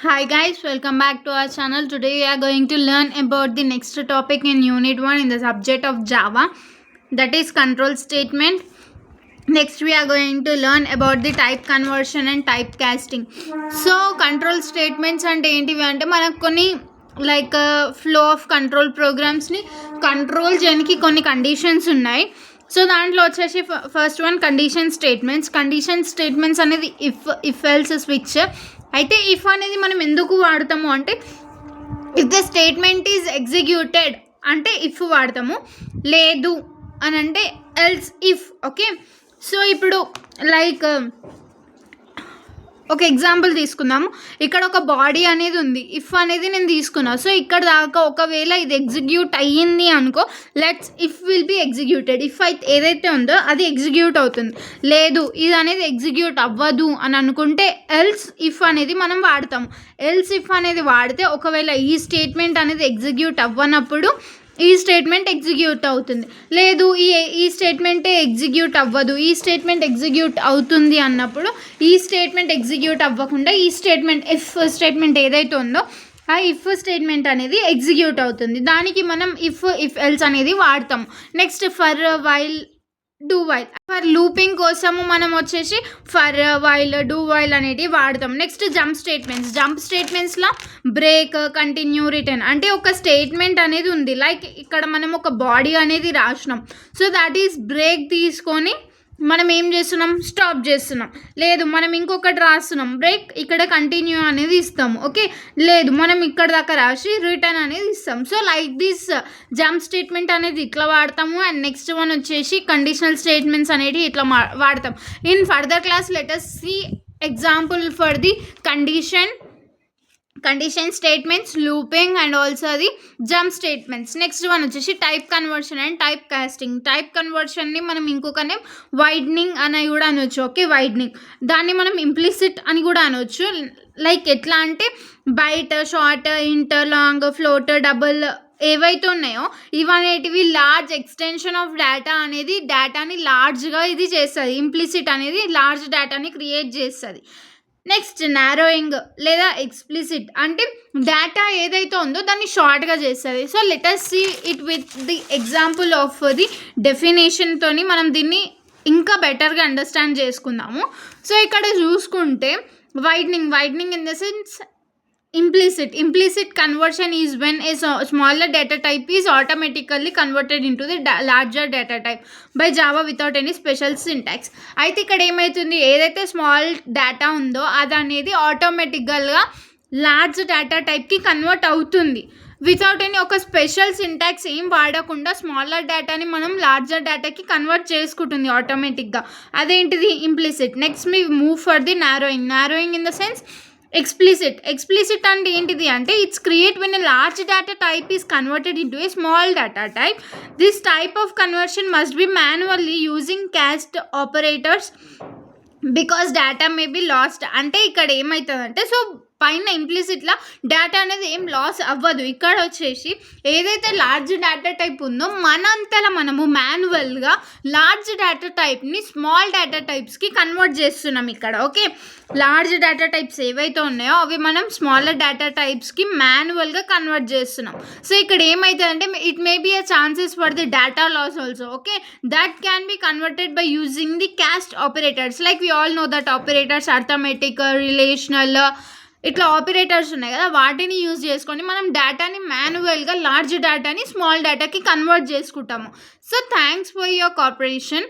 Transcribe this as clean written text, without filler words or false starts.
Hi guys, welcome back to our channel. Today we are going to learn about the next topic in Unit 1 in the subject of Java, that is control statement. Next we are going to learn about the type conversion and typecasting. So control statements అంటే ఏంటివి అంటే మనకు కొన్ని like flow of control ప్రోగ్రామ్స్ని control చేయడానికి కొన్ని conditions ఉన్నాయి. So దాంట్లో వచ్చేసి ఫస్ట్ వన్ కండిషన్ స్టేట్మెంట్స్ అనేది ఇఫ్ ఎల్స్ స్విచ్. అయితే ఇఫ్ అనేది మనం ఎందుకు వాడతాము అంటే if the statement is executed అంటే ఇఫ్ వాడతాము, లేదు అని అంటే ఎల్స్ ఇఫ్. ఓకే, సో ఇప్పుడు లైక్ ఒక ఎగ్జాంపుల్ తీసుకుందాము. ఇక్కడ ఒక బాడీ అనేది ఉంది, ఇఫ్ అనేది నేను తీసుకున్నాను. సో ఇక్కడ దాకా ఒకవేళ ఇది ఎగ్జిక్యూట్ అయ్యింది అనుకో, let's if will be executed. If అయితే ఏదైతే ఉందో అది ఎగ్జిక్యూట్ అవుతుంది. లేదు ఇది అనేది ఎగ్జిక్యూట్ అవ్వదు అని అనుకుంటే ఎల్స్ ఇఫ్ అనేది మనం వాడతాము. ఎల్స్ ఇఫ్ అనేది వాడితే ఒకవేళ ఈ స్టేట్మెంట్ అనేది ఎగ్జిక్యూట్ అవ్వనప్పుడు ఈ స్టేట్మెంట్ ఎగ్జిక్యూట్ అవుతుంది. లేదు ఈ స్టేట్మెంటే ఎగ్జిక్యూట్ అవ్వదు, ఈ స్టేట్మెంట్ ఎగ్జిక్యూట్ అవుతుంది అన్నప్పుడు ఈ స్టేట్మెంట్ ఎగ్జిక్యూట్ అవ్వకుండా ఈ స్టేట్మెంట్ ఇఫ్ స్టేట్మెంట్ ఏదైతే ఉందో ఆ ఇఫ్ స్టేట్మెంట్ అనేది ఎగ్జిక్యూట్ అవుతుంది. దానికి మనం ఇఫ్ ఎల్స్ అనేది వాడతాం. Next for while do while. For looping కోసము మనం వచ్చేసి ఫర్ వైల్ డూ వైల్ అనేది వాడతాం. నెక్స్ట్ జంప్ స్టేట్మెంట్స్లో బ్రేక్, కంటిన్యూ, రిటర్న్ అంటే ఒక స్టేట్మెంట్ అనేది ఉంది. లైక్ ఇక్కడ మనం ఒక బాడీ అనేది రాసినాం. సో దట్ ఈస్ బ్రేక్ తీసుకొని మనం ఏం చేస్తున్నాం, స్టాప్ చేస్తున్నాం. లేదు మనం ఇంకొకటి రాస్తున్నాం బ్రేక్, ఇక్కడ కంటిన్యూ అనేది ఇస్తాము. ఓకే, లేదు మనం ఇక్కడ దాకా రాసి రిటర్న్ అనేది ఇస్తాం. So like this jump statement అనేది ఇట్లా వాడతాము. అండ్ నెక్స్ట్ వన్ వచ్చేసి కండిషనల్ స్టేట్మెంట్స్ అనేది ఇట్లా వాడతాం. In further class let us see example for the condition statements, looping and also the jump statements. Next one వచ్చేసి type conversion and type casting. Type కన్వర్షన్ని మనం ఇంకొక నేమ్ వైడనింగ్ అని కూడా అనొచ్చు. ఓకే, వైడనింగ్ దాన్ని మనం ఇంప్లిసిట్ అని కూడా అనొచ్చు. లైక్ ఎట్లా అంటే byte, short, inter, long, float, double ఏవైతే ఉన్నాయో ఇవనేటివి లార్జ్ ఎక్స్టెన్షన్ ఆఫ్ డేటా అనేది డేటాని లార్జ్గా ఇది చేస్తుంది. ఇంప్లిసిట్ అనేది లార్జ్ డేటాని క్రియేట్ చేస్తుంది. నెక్స్ట్ నారోయింగ్ లేదా ఎక్స్ప్లిసిట్ అంటే డేటా ఏదైతే ఉందో దాన్ని షార్ట్గా చేస్తుంది. So let us see it with the example of the డెఫినేషన్తోని మనం దీన్ని ఇంకా బెటర్గా అండర్స్టాండ్ చేసుకుందాము. సో ఇక్కడ చూసుకుంటే widening in the sense implicit conversion is when a smaller data type is automatically converted into the larger data type by Java without any special syntax. అయితే ఇక్కడ ఏమవుతుంది, ఏదైతే స్మాల్ డేటా ఉందో అది అనేది ఆటోమేటిక్గా లార్జ్ డేటా టైప్కి కన్వర్ట్ అవుతుంది without any ఒక స్పెషల్ సింటాక్స్ ఏం వాడకుండా. స్మాలర్ డేటాని మనం లార్జర్ డేటాకి కన్వర్ట్ చేసుకుంటుంది ఆటోమేటిక్గా. అదేంటిది implicit. Next me move for the narrowing in the sense explicit అంటే ఏంటిది అంటే it's create when a large data type is converted into a small data type. This type of conversion must be manually using caste operators because data may be last. అంటే ఇక్కడ ఏమవుతుందంటే so పైన ఇంప్లిసిట్లా data అనేది ఏం loss అవ్వదు. ఇక్కడ వచ్చేసి ఏదైతే లార్జ్ డేటా టైప్ ఉందో మనంతలా మనము మాన్యువల్గా లార్జ్ డేటా టైప్ని స్మాల్ డేటా టైప్స్కి కన్వర్ట్ చేస్తున్నాం ఇక్కడ. ఓకే, లార్జ్ డేటా టైప్స్ ఏవైతే ఉన్నాయో అవి మనం స్మాలర్ డేటా టైప్స్కి మాన్యువల్గా కన్వర్ట్ చేస్తున్నాం. సో ఇక్కడ ఏమవుతుందంటే it may be a chances for the data loss also. Okay, that can be converted by using the cast operators. Like we all know that operators arithmetic, relational ఇట్లా operators ఉన్నాయి కదా, వాటిని use చేసుకొని మనం డేటాని మాన్యువల్గా లార్జ్ డేటాని small డేటాకి convert చేసుకుంటాము. So thanks for your cooperation.